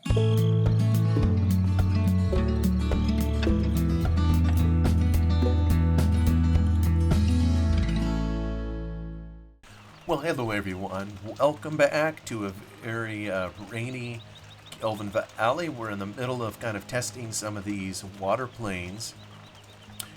Well, hello everyone. Welcome back to a very rainy Gelvin Valley. We're in the middle of kind of testing some of these water planes.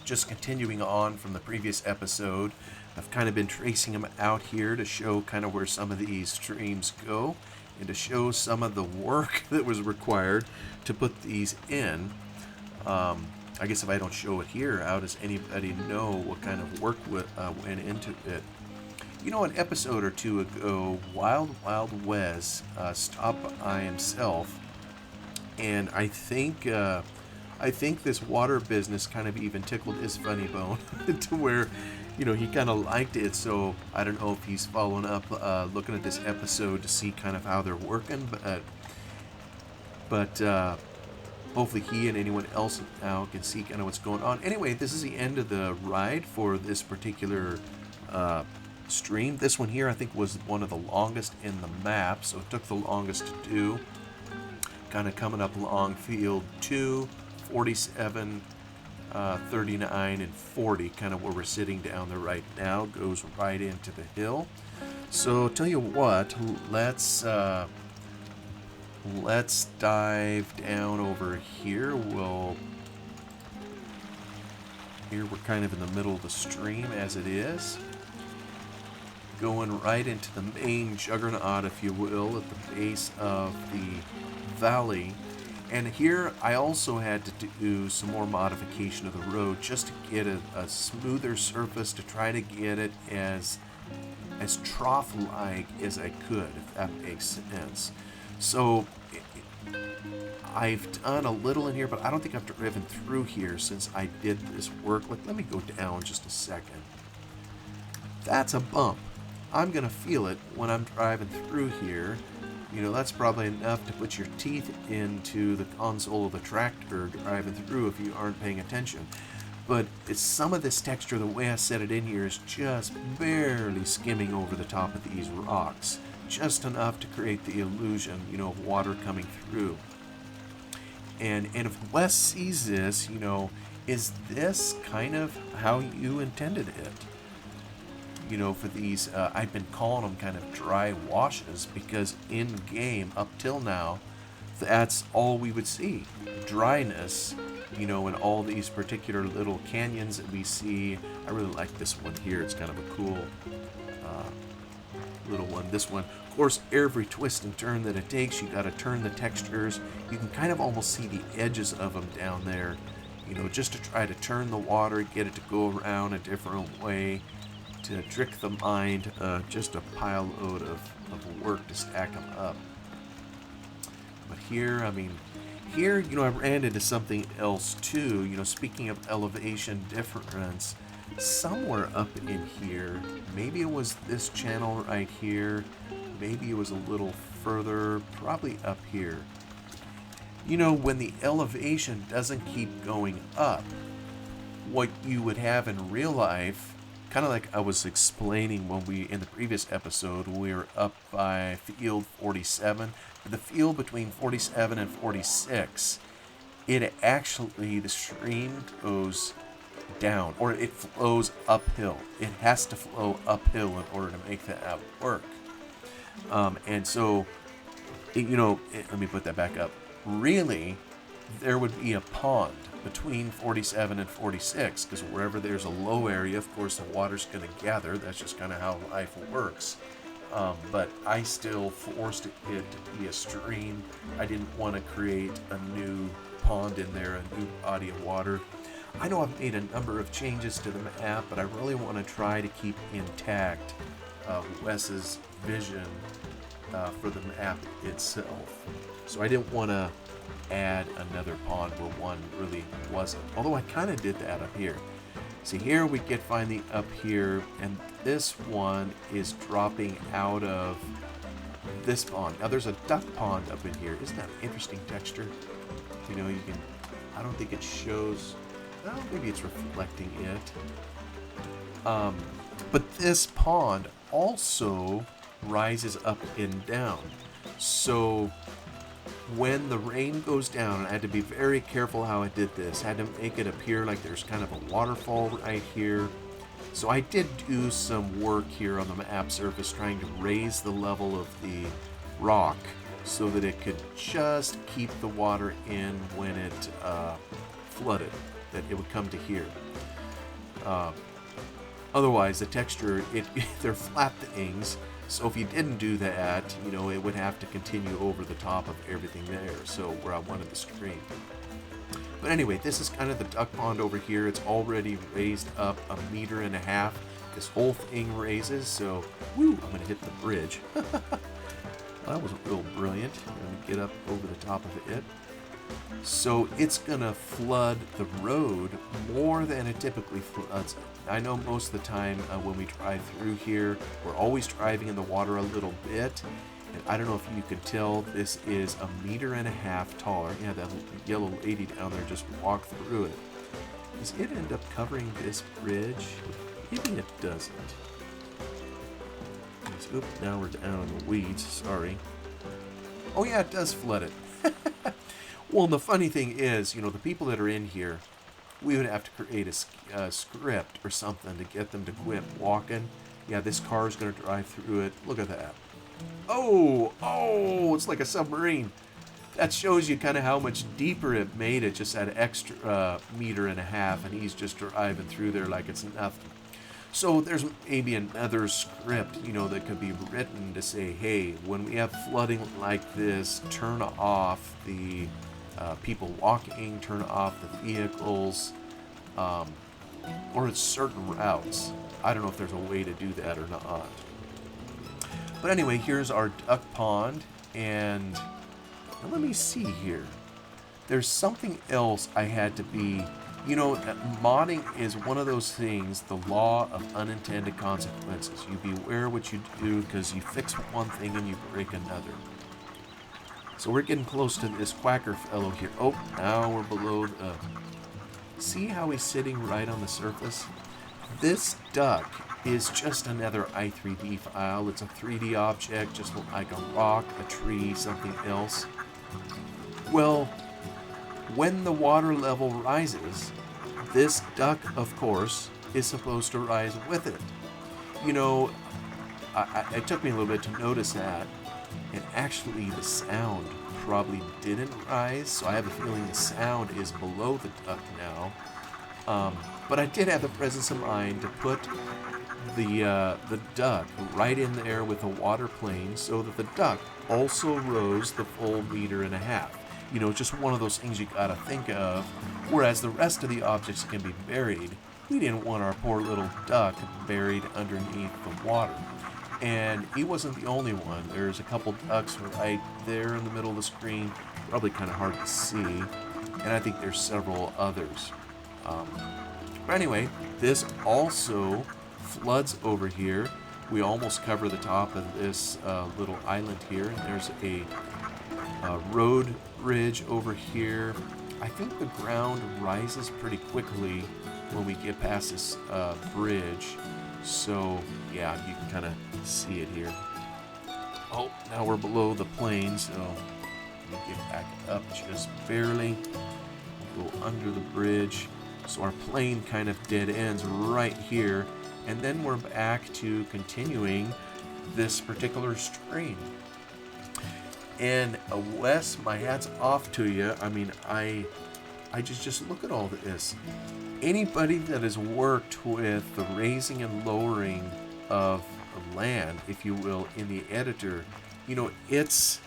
Just continuing on from the previous episode, I've kind of been tracing them out here to show kind of where some of these streams go and to show some of the work that was required to put these in. I guess if I don't show it here, how does anybody know what kind of work went into it? You know, an episode or two ago, Wild Wes stopped by himself, and I think this water business kind of even tickled his funny bone to where, you know, he kind of liked it. So I don't know if he's following up, looking at this episode to see kind of how they're working, but hopefully he and anyone else now can see kind of what's going on. Anyway, this is the end of the ride for this particular stream. This one here I think was one of the longest in the map, so it took the longest to do. Kind of coming up along field 2, 47, 39, and 40, kind of where we're sitting down there right now, goes right into the hill. So tell you what, let's dive down over here. Here we're kind of in the middle of the stream as it is, going right into the main juggernaut, if you will, at the base of the valley. And here I also had to do some more modification of the road just to get a smoother surface, to try to get it as trough-like as I could, if that makes sense. So I've done a little in here, but I don't think I've driven through here since I did this work. Let me go down just a second. That's a bump. I'm going to feel it when I'm driving through here. You know, that's probably enough to put your teeth into the console of the tractor driving through if you aren't paying attention. But it's some of this texture, the way I set it in here, is just barely skimming over the top of these rocks. Just enough to create the illusion, you know, of water coming through. And if Wes sees this, you know, is this kind of how you intended it? You know, for these, I've been calling them kind of dry washes because in game, up till now, that's all we would see. Dryness, you know, in all these particular little canyons that we see. I really like this one here. It's kind of a cool little one. This one, of course, every twist and turn that it takes, you got to turn the textures. You can kind of almost see the edges of them down there, you know, just to try to turn the water, get it to go around a different way, to trick the mind. Just a pile load of work to stack them up. But here, I mean, here, you know, I ran into something else too. You know, speaking of elevation difference, somewhere up in here, maybe it was this channel right here, maybe it was a little further, probably up here. You know, when the elevation doesn't keep going up, what you would have in real life, kind of like I was explaining when in the previous episode, we were up by field 47, the field between 47 and 46, it actually, the stream goes down, or it flows uphill. It has to flow uphill in order to make that work. And so, let me put that back up. Really, there would be a pond between 47 and 46, because wherever there's a low area, of course, the water's going to gather. That's just kind of how life works. But I still forced it to be a stream. I didn't want to create a new pond in there, a new body of water. I know I've made a number of changes to the map, but I really want to try to keep intact Wes's vision for the map itself. So I didn't want to add another pond where one really wasn't. Although I kind of did that up here. See, here we get finally up here, and this one is dropping out of this pond. Now there's a duck pond up in here. Isn't that an interesting texture? You know, you can, I don't think it shows, well, maybe it's reflecting it. But this pond also rises up and down. So when the rain goes down, and I had to be very careful how I did this. I had to make it appear like there's kind of a waterfall right here. So I did do some work here on the map surface trying to raise the level of the rock so that it could just keep the water in when it flooded, that it would come to here. Otherwise, the texture, they're flat things, so if you didn't do that, you know, it would have to continue over the top of everything there, so where I wanted the screen. But anyway, this is kind of the duck pond over here. It's already raised up 1.5 meters. This whole thing raises, so, woo, I'm gonna hit the bridge. That wasn't real brilliant. I'm gonna get up over the top of it. So it's gonna flood the road more than it typically floods it. I know most of the time when we drive through here, we're always driving in the water a little bit. And I don't know if you can tell, this is 1.5 meters taller. Yeah, that yellow lady down there just walked through it. Does it end up covering this bridge? Maybe it doesn't. Oops, now we're down in the weeds, sorry. Oh yeah, it does flood it. Well, the funny thing is, you know, the people that are in here, we would have to create a script or something to get them to quit walking. Yeah, this car is going to drive through it. Look at that. Oh, it's like a submarine. That shows you kind of how much deeper it made it, just that extra 1.5 meters, and he's just driving through there like it's nothing. So there's maybe another script, you know, that could be written to say, hey, when we have flooding like this, turn off the people walking, turn off the vehicles, or it's certain routes. I don't know if there's a way to do that or not. But anyway, here's our duck pond, and let me see here. There's something else I had to be, you know, modding is one of those things, the law of unintended consequences. You beware what you do, because you fix one thing and you break another. So we're getting close to this quacker fellow here. Oh, now we're below the... See how he's sitting right on the surface? This duck is just another i3D file. It's a 3D object, just like a rock, a tree, something else. Well, when the water level rises, this duck, of course, is supposed to rise with it. You know, it took me a little bit to notice that, and actually the sound probably didn't rise, so I have a feeling the sound is below the duck now. But I did have the presence of mind to put the duck right in there with a water plane so that the duck also rose the full 1.5 meters. You know, just one of those things you gotta think of. Whereas the rest of the objects can be buried, we didn't want our poor little duck buried underneath the water. And he wasn't the only one. There's a couple ducks right there in the middle of the screen, probably kind of hard to see. And I think there's several others. But anyway, this also floods over here. We almost cover the top of this little island here, and there's a road bridge over here. I think the ground rises pretty quickly when we get past this bridge. So yeah, you can kind of see it here. Oh, now we're below the plane, so we get back up just barely. We'll go under the bridge. So our plane kind of dead ends right here, and then we're back to continuing this particular stream. And Wes, my hat's off to you. I mean, I just look at all this. Anybody that has worked with the raising and lowering of land, if you will, in the editor, you know, it's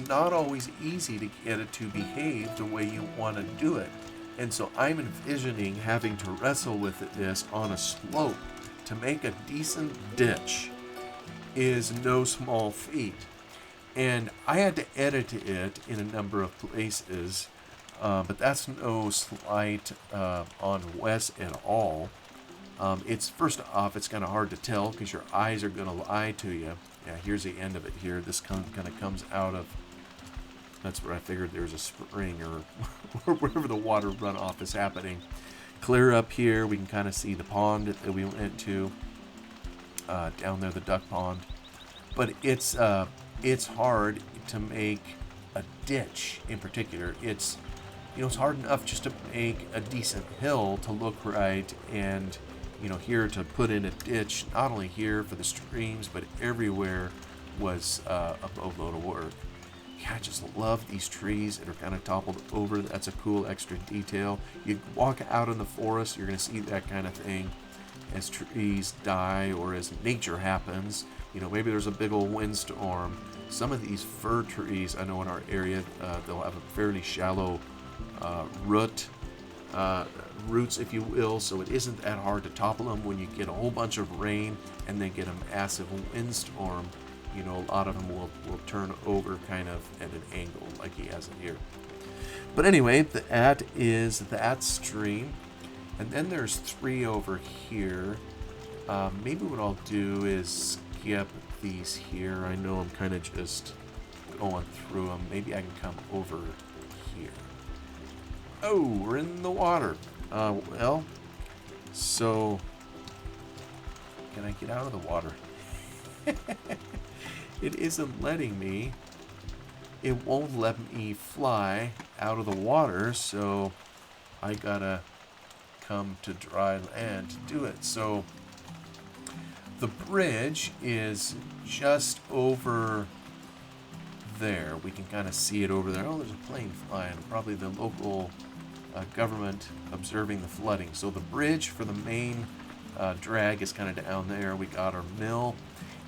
not always easy to get it to behave the way you want to do it. And so I'm envisioning having to wrestle with this on a slope to make a decent ditch is no small feat. And I had to edit it in a number of places, but that's no slight on Wes at all. It's first off, it's kind of hard to tell because your eyes are going to lie to you. Yeah, here's the end of it here. This kind of comes out of, that's where I figured there's a spring or wherever the water runoff is happening. Clear up here, we can kind of see the pond that we went to, down there, the duck pond. But it's hard to make a ditch in particular. It's, it's hard enough just to make a decent hill to look right, and here to put in a ditch, not only here for the streams, but everywhere was a boatload of work. Yeah, I just love these trees that are kind of toppled over. That's a cool extra detail. You walk out in the forest, you're going to see that kind of thing as trees die or as nature happens. Maybe there's a big old windstorm. Some of these fir trees, I know in our area, they'll have a fairly shallow roots, if you will, so it isn't that hard to topple them. When you get a whole bunch of rain and then get a massive windstorm, a lot of them will turn over kind of at an angle like he has it here. But anyway, that is that stream. And then there's 3 over here. Maybe what I'll do is skip these here. I know I'm kind of just going through them. Maybe I can come over here. Oh, we're in the water. Well, so can I get out of the water? It isn't letting me. It won't let me fly out of the water, so I gotta come to dry land to do it. So the bridge is just over there. We can kind of see it over there. Oh, there's a plane flying. Probably the local government observing the flooding. So the bridge for the main drag is kind of down there. We got our mill,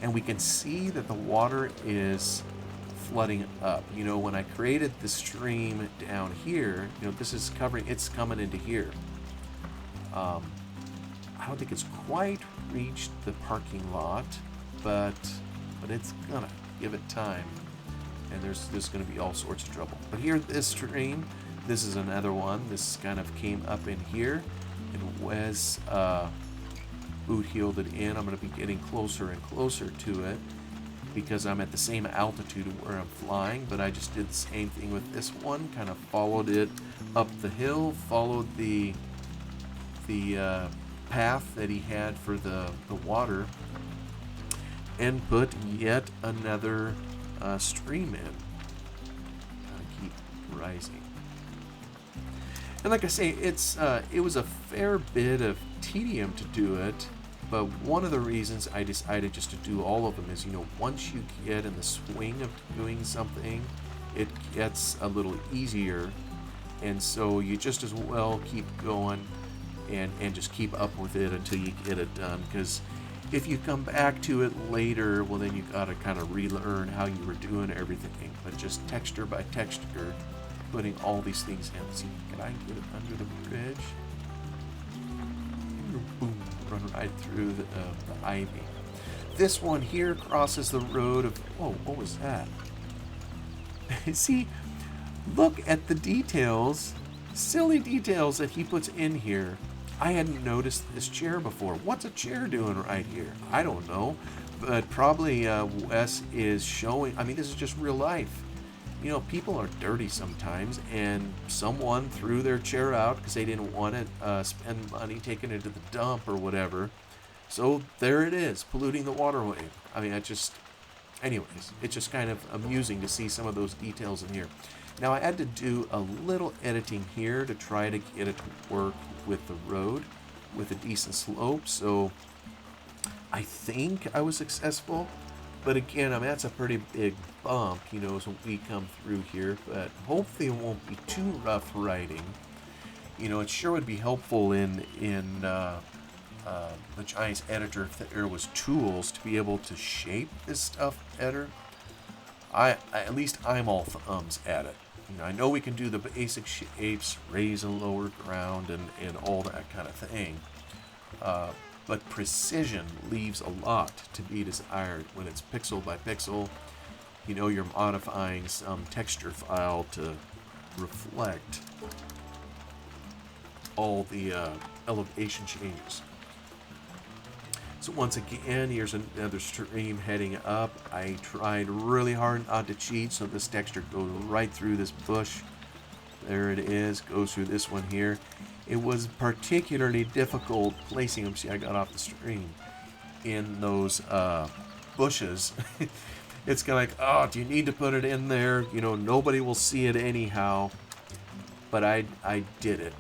and we can see that the water is flooding up. When I created the stream down here, this is covering, it's coming into here. I don't think it's quite reached the parking lot, but it's gonna give it time, and there's gonna be all sorts of trouble. But here, this stream, this is another one. This kind of came up in here, and Wes boot-heeled it in. I'm gonna be getting closer and closer to it because I'm at the same altitude where I'm flying, but I just did the same thing with this one, kind of followed it up the hill, followed the path that he had for the water, and put yet another stream in. Gotta keep rising. And like I say, it was a fair bit of tedium to do it, but one of the reasons I decided just to do all of them is, once you get in the swing of doing something, it gets a little easier, and so you just as well keep going and just keep up with it until you get it done, because if you come back to it later, well, then you gotta kind of relearn how you were doing everything. But just texture by texture, putting all these things in. See, can I get it under the bridge? Boom, run right through the ivy. This one here crosses the road of, whoa, what was that? See, look at the details, silly details that he puts in here. I hadn't noticed this chair before. What's a chair doing right here? I don't know, but probably Wes is showing, this is just real life. People are dirty sometimes, and someone threw their chair out because they didn't want to spend money taking it to the dump or whatever. So there it is, polluting the waterway. Anyways, it's just kind of amusing to see some of those details in here. Now I had to do a little editing here to try to get it to work with the road with a decent slope. So I think I was successful. But again, that's a pretty big bump, as we come through here. But hopefully it won't be too rough riding. It sure would be helpful in the Giants editor if there was tools to be able to shape this stuff better. At least I'm all thumbs at it. I know we can do the basic shapes, raise and lower ground, and all that kind of thing. But precision leaves a lot to be desired when it's pixel by pixel. You're modifying some texture file to reflect all the elevation changes. So once again, here's another stream heading up. I tried really hard not to cheat, so this texture goes right through this bush. There it is, goes through this one here. It was particularly difficult placing them. See, I got off the stream in those bushes. It's kind of like, oh, do you need to put it in there? You know, nobody will see it anyhow. But I did it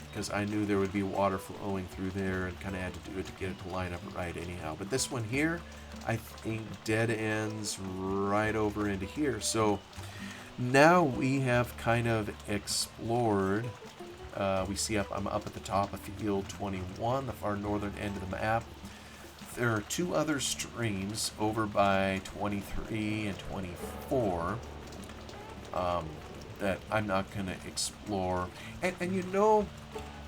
because I knew there would be water flowing through there and kind of had to do it to get it to line up right anyhow. But this one here, I think dead ends right over into here. So now we have kind of explored. We see I'm up at the top of field 21, the far northern end of the map. There are two other streams over by 23 and 24 that I'm not going to explore. And you know,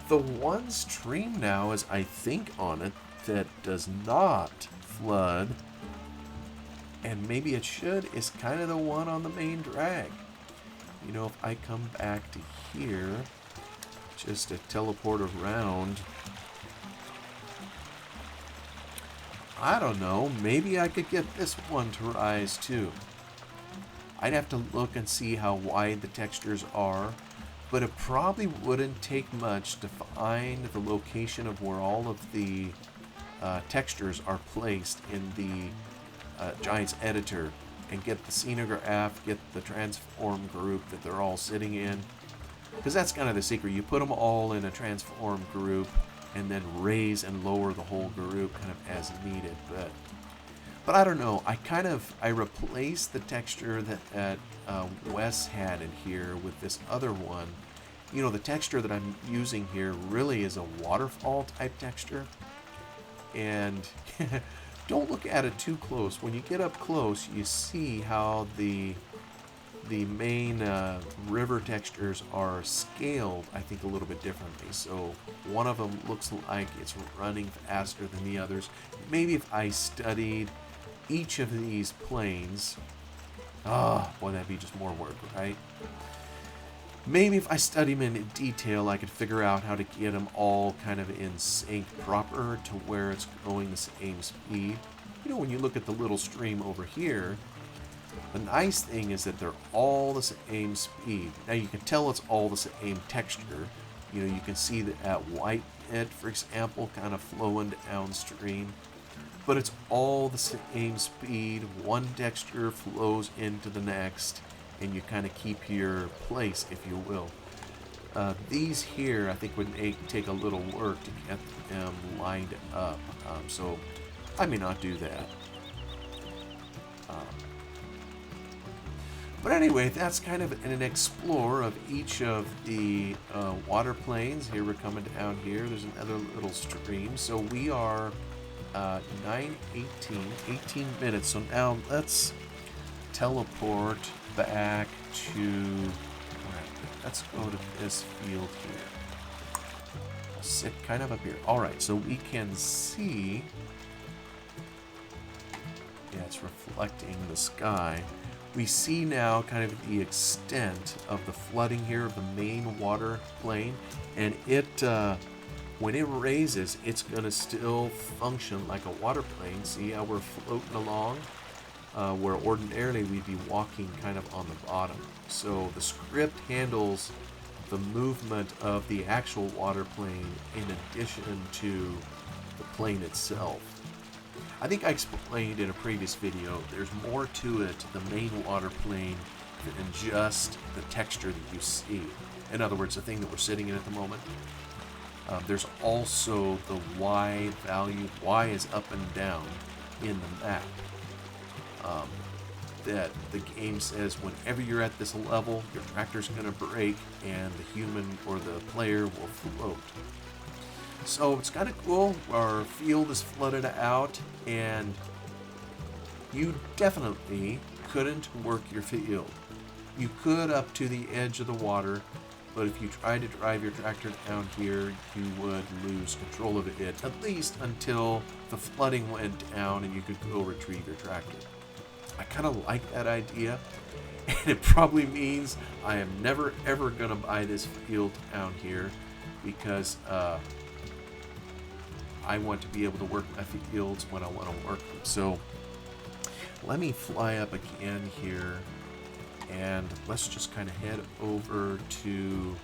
the one stream now is, I think, on it that does not flood, and maybe it should, is kind of the one on the main drag. You know, if I come back to here, just to teleport around, I don't know, maybe I could get this one to rise too. I'd have to look and see how wide the textures are, but it probably wouldn't take much to find the location of where all of the textures are placed in the Giants editor and get the scenograph, get the transform group that they're all sitting in. Because that's kind of the secret. You put them all in a transform group and then raise and lower the whole group kind of as needed. But I don't know. I replaced the texture that Wes had in here with this other one. You know, the texture that I'm using here really is a waterfall type texture. And don't look at it too close. When you get up close, you see how the main river textures are scaled, I think, a little bit differently. So one of them looks like it's running faster than the others. Maybe if I studied each of these planes, boy, that'd be just more work, right? Maybe if I study them in detail, I could figure out how to get them all kind of in sync proper to where it's going the same speed. You know, when you look at the little stream over here, the nice thing is that they're all the same speed. Now you can tell it's all the same texture. You know, you can see that white net, for example, kind of flowing downstream. But it's all the same speed. One texture flows into the next, and you kind of keep your place, if you will. These here, I think, would take a little work to get them lined up. So I may not do that. But anyway, that's kind of an explore of each of the water planes. Here we're coming down here. There's another little stream. So we are 18 minutes. So now let's teleport back to... let's go to this field here. I'll sit kind of up here. Alright, so we can see... yeah, it's reflecting the sky. We see now kind of the extent of the flooding here of the main water plane, and it, when it raises, it's going to still function like a water plane. See how we're floating along, where ordinarily we'd be walking kind of on the bottom. So the script handles the movement of the actual water plane in addition to the plane itself. I think I explained in a previous video, there's more to it, the main water plane, than just the texture that you see. In other words, the thing that we're sitting in at the moment. There's also the Y value. Y is up and down in the map. That the game says whenever you're at this level, your tractor's going to break and the human or the player will float. So it's kind of cool. Our field is flooded out, and you definitely couldn't work your field. You could up to the edge of the water, but if you tried to drive your tractor down here, you would lose control of it, at least until the flooding went down and you could go retrieve your tractor. I kind of like that idea, and it probably means I am never ever going to buy this field down here, because I want to be able to work my fields when I want to work them. So let me fly up again here, and let's just kind of head over to...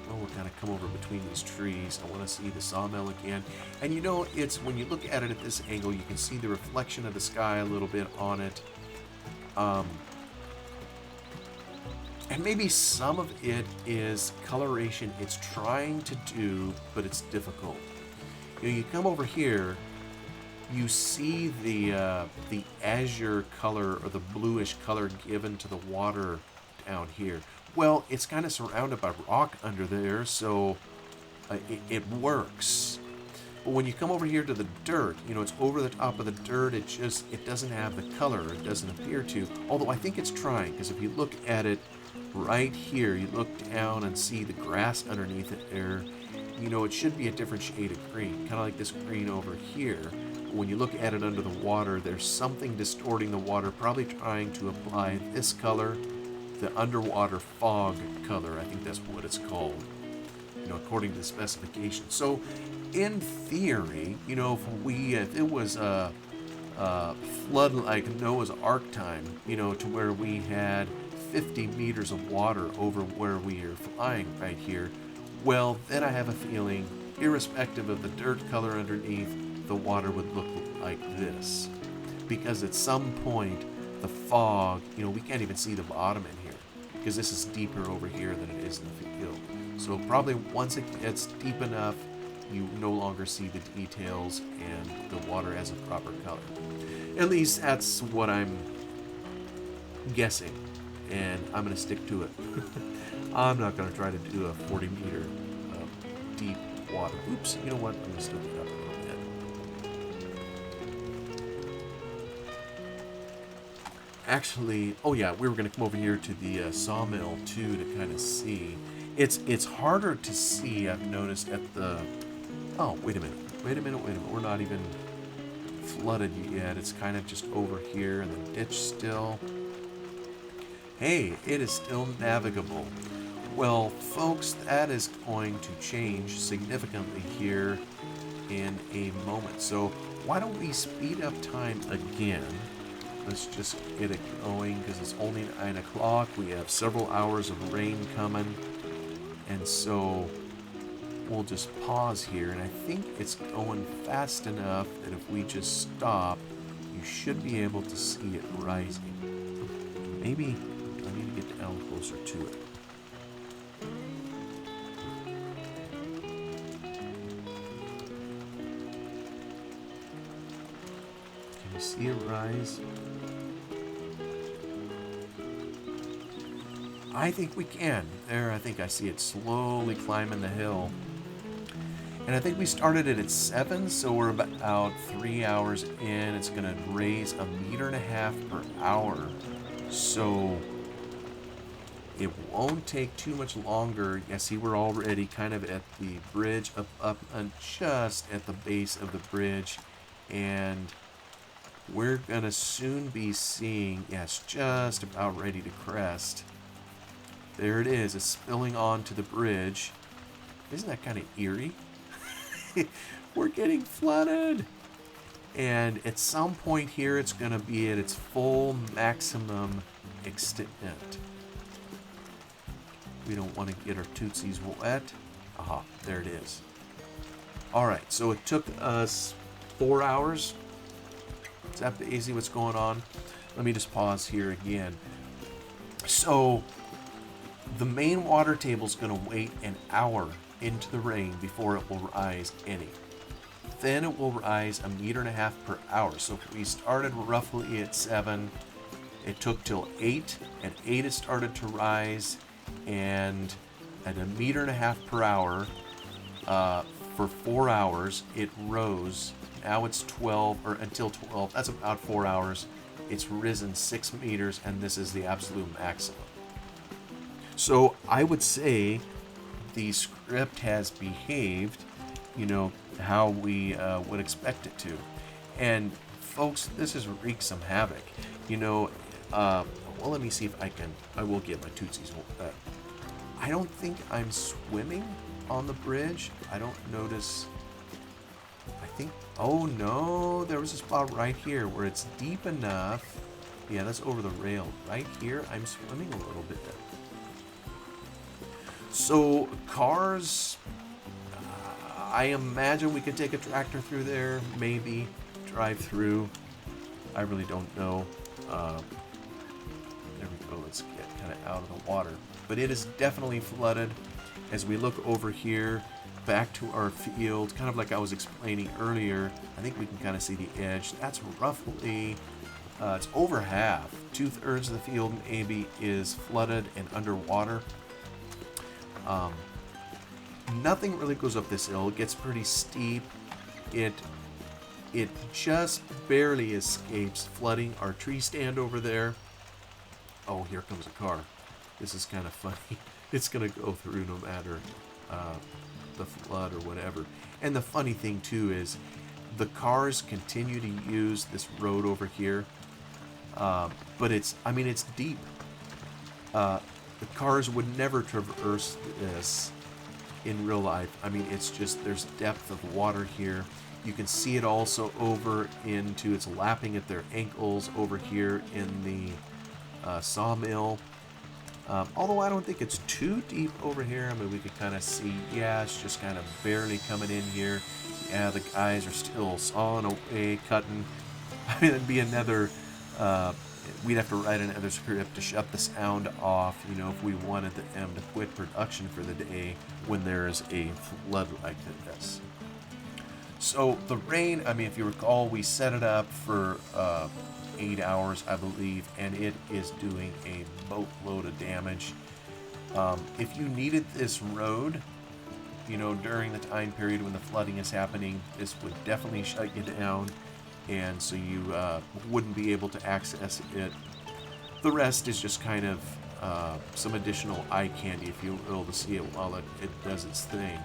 oh, we'll kind of come over between these trees. I want to see the sawmill again. And you know, it's when you look at it at this angle, you can see the reflection of the sky a little bit on it. Um, and maybe some of it is coloration it's trying to do, but it's difficult. You come over here, you see the azure color or the bluish color given to the water down here. Well, it's kind of surrounded by rock under there, so it works. But when you come over here to the dirt, it's over the top of the dirt. It doesn't have the color. It doesn't appear to. Although I think it's trying, because if you look at it right here, you look down and see the grass underneath it there. It should be a different shade of green, kind of like this green over here. But when you look at it under the water, there's something distorting the water, probably trying to apply this color, the underwater fog color. I think that's what it's called, according to the specification. So, in theory, if it was a flood like Noah's Ark time, to where we had 50 meters of water over where we are flying right here, well, then I have a feeling, irrespective of the dirt color underneath, the water would look like this. Because at some point, the fog, we can't even see the bottom in here, because this is deeper over here than it is in the field. So probably once it gets deep enough, you no longer see the details and the water has a proper color. At least that's what I'm guessing, and I'm going to stick to it. I'm not going to try to do a 40-meter deep water. Oops, you know what? I'm going to still get up a little bit. Actually, oh yeah, we were going to come over here to the sawmill too to kind of see. It's harder to see, I've noticed, at the... Oh, wait a minute. We're not even flooded yet. It's kind of just over here in the ditch still. Hey, it is still navigable. Well, folks, that is going to change significantly here in a moment. So why don't we speed up time again? Let's just get it going, because it's only 9 o'clock. We have several hours of rain coming. And so we'll just pause here. And I think it's going fast enough that if we just stop, you should be able to see it rising. Maybe I need to get down closer to it. Can you see it rise? I think we can. There, I think I see it slowly climbing the hill. And I think we started it at 7, so we're about 3 hours in. It's going to raise 1.5 meters per hour. So it won't take too much longer. You see, we're already kind of at the bridge, up and just at the base of the bridge. And we're going to soon be seeing, it's just about ready to crest. There it is. It's spilling onto the bridge. Isn't that kind of eerie? We're getting flooded. And at some point here, it's going to be at its full maximum extent. We don't want to get our tootsies wet. Aha, there it is. All right, so it took us 4 hours. Is that easy? What's going on? Let me just pause here again. So the main water table is going to wait an hour into the rain before it will rise any. Then it will rise 1.5 meters per hour. So if we started roughly at 7, it took till 8. At 8 it started to rise, and at 1.5 meters per hour for 4 hours it rose. Now it's 12, or until 12. That's about 4 hours. It's risen 6 meters, and this is the absolute maximum. So I would say the script has behaved, how we would expect it to. And folks, this has wreaked some havoc. Well, let me see if I will get my tootsies. I don't think I'm swimming on the bridge. I don't notice. I think, oh no, there was a spot right here where it's deep enough. Yeah, that's over the rail. Right here, I'm swimming a little bit. So cars, I imagine we could take a tractor through there, maybe drive through. I really don't know. let's get kind of out of the water. But it is definitely flooded. As we look over here, back to our field, kind of like I was explaining earlier, I think we can kind of see the edge. That's roughly, it's over half. 2/3 of the field maybe is flooded and underwater. Nothing really goes up this hill. It gets pretty steep. It just barely escapes flooding our tree stand over there. Oh, here comes a car. This is kind of funny. It's going to go through no matter the flood or whatever. And the funny thing, too, is the cars continue to use this road over here. But it's deep. The cars would never traverse this in real life. I mean, it's just, there's depth of water here. You can see it also over into, it's lapping at their ankles over here in the sawmill. Although I don't think it's too deep over here. I mean, we could kind of see, yeah, it's just kind of barely coming in here. Yeah, the guys are still sawing away, cutting. I mean, it'd be another, we'd have to write another script to shut the sound off, you know, if we wanted them to quit production for the day when there's a flood like this. So the rain, I mean, if you recall, we set it up for 8 hours, I believe, and it is doing a boatload of damage. If you needed this road, you know, during the time period when the flooding is happening, this would definitely shut you down, and so you wouldn't be able to access it. The rest is just kind of some additional eye candy, if you will, to see it while it does its thing.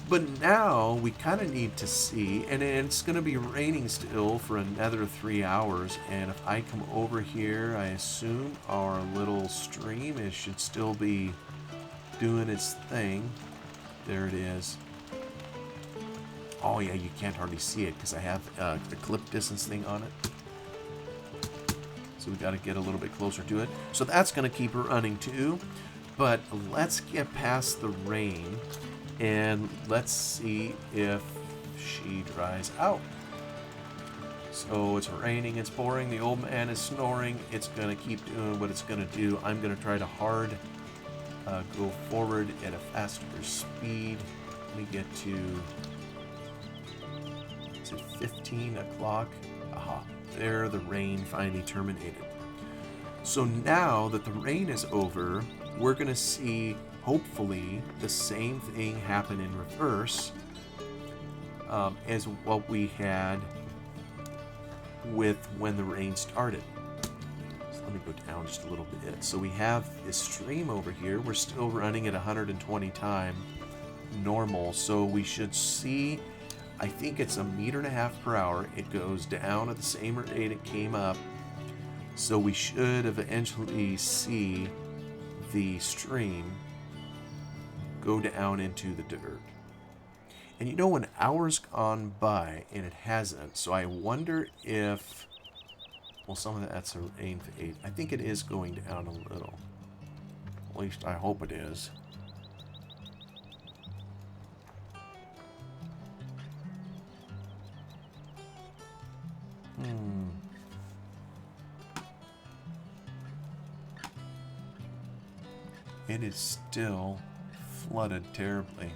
But now we kind of need to see, and it's going to be raining still for another 3 hours. And if I come over here, I assume our little stream, it should still be doing its thing. There it is. Oh yeah, you can't hardly see it because I have the clip distance thing on it. So we got to get a little bit closer to it. So that's going to keep her running too. But let's get past the rain. And let's see if she dries out. So it's raining, it's pouring, the old man is snoring. It's going to keep doing what it's going to do. I'm going to try to go forward at a faster speed. Let me get to, is it 15 o'clock? Aha, there the rain finally terminated. So now that the rain is over, we're going to see hopefully the same thing happen in reverse as what we had with when the rain started. So let me go down just a little bit. So we have this stream over here. We're still running at 120 time normal. So we should see, I think it's 1.5 meters per hour. It goes down at the same rate it came up. So we should eventually see the stream go down into the dirt. And you know, an hour's gone by and it hasn't, so I wonder if, well, some of that's a rain fade. I think it is going down a little. At least I hope it is. It is still flooded terribly.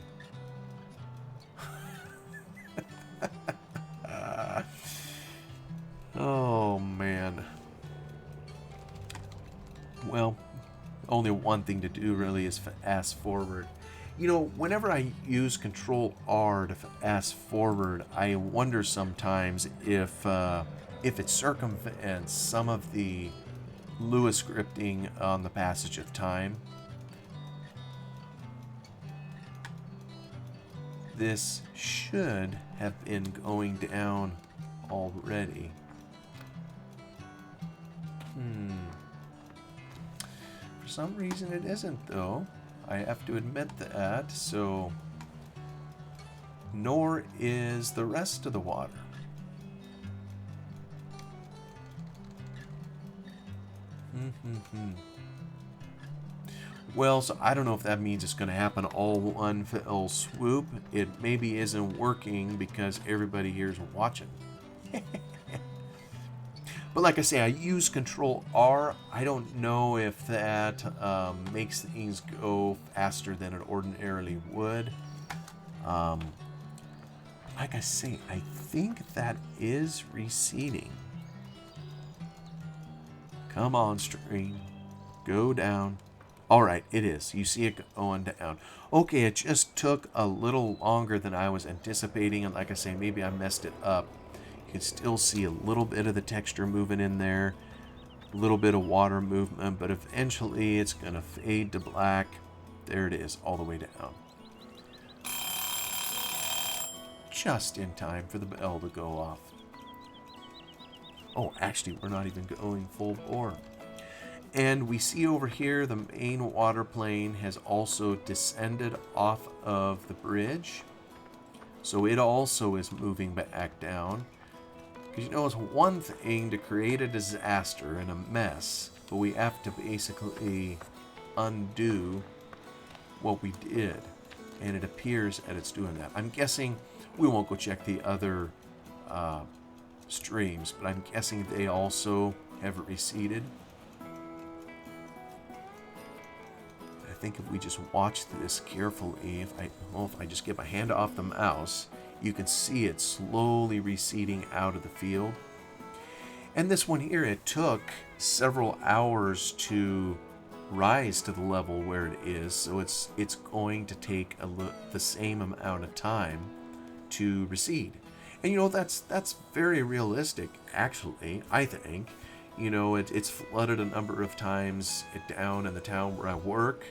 Oh man. Well, only one thing to do really is fast forward. You know, whenever I use Control R to fast forward, I wonder sometimes if it circumvents some of the Lewis scripting on the passage of time. This should have been going down already. For some reason it isn't, though. I have to admit that. So, nor is the rest of the water. Well, so I don't know if that means it's going to happen all one fell swoop. It maybe isn't working because everybody here is watching. But like I say, I use Control R. I don't know if that makes things go faster than it ordinarily would. Like I say, I think that is receding. Come on, stream. Go down. All right, it is. You see it going down. Okay, it just took a little longer than I was anticipating. And like I say, maybe I messed it up. You can still see a little bit of the texture moving in there. A little bit of water movement. But eventually it's going to fade to black. There it is, all the way down. Just in time for the bell to go off. Oh, actually, we're not even going full bore. And we see over here the main water plane has also descended off of the bridge. So it also is moving back down. Because you know, it's one thing to create a disaster and a mess, but we have to basically undo what we did. And it appears that it's doing that. I'm guessing, we won't go check the other streams, but I'm guessing they also have receded. I think if we just watch this carefully, if I just get my hand off the mouse, you can see it slowly receding out of the field. And this one here, it took several hours to rise to the level where it is, so it's going to take the same amount of time to recede. And you know, that's very realistic, actually, I think. You know, it's flooded a number of times down in the town where I work,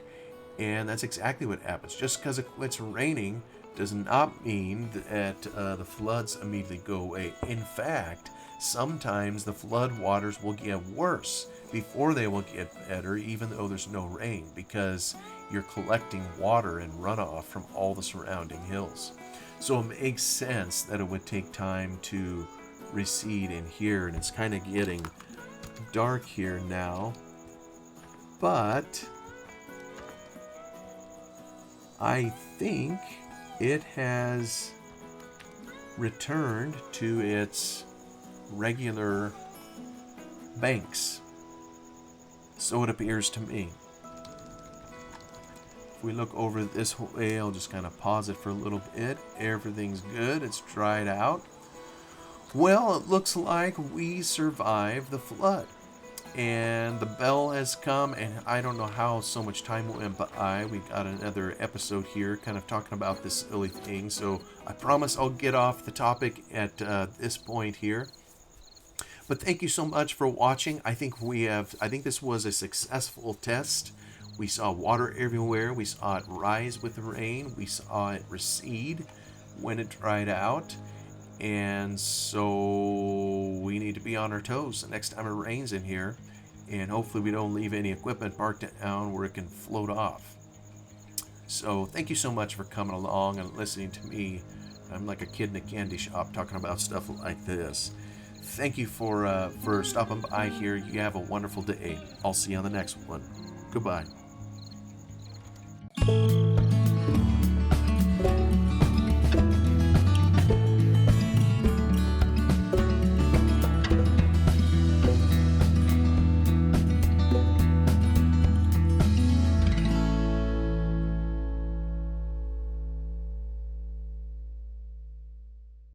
and that's exactly what happens. Just because it quits raining does not mean that the floods immediately go away. In fact, sometimes the flood waters will get worse before they will get better, even though there's no rain, because you're collecting water and runoff from all the surrounding hills. So it makes sense that it would take time to recede in here, and it's kind of getting dark here now. But I think it has returned to its regular banks. So it appears to me. If we look over this way, I'll just kind of pause it for a little bit. Everything's good. It's dried out. Well, it looks like we survived the flood. And the bell has come, and I don't know how so much time went by. We got another episode here kind of talking about this silly thing. So I promise I'll get off the topic at this point here. But thank you so much for watching. I think this was a successful test. We saw water everywhere. We saw it rise with the rain. We saw it recede when it dried out. And so we need to be on our toes the next time it rains in here. And hopefully we don't leave any equipment parked down where it can float off. So thank you so much for coming along and listening to me. I'm like a kid in a candy shop talking about stuff like this. Thank you for stopping by here. You have a wonderful day. I'll see you on the next one. Goodbye.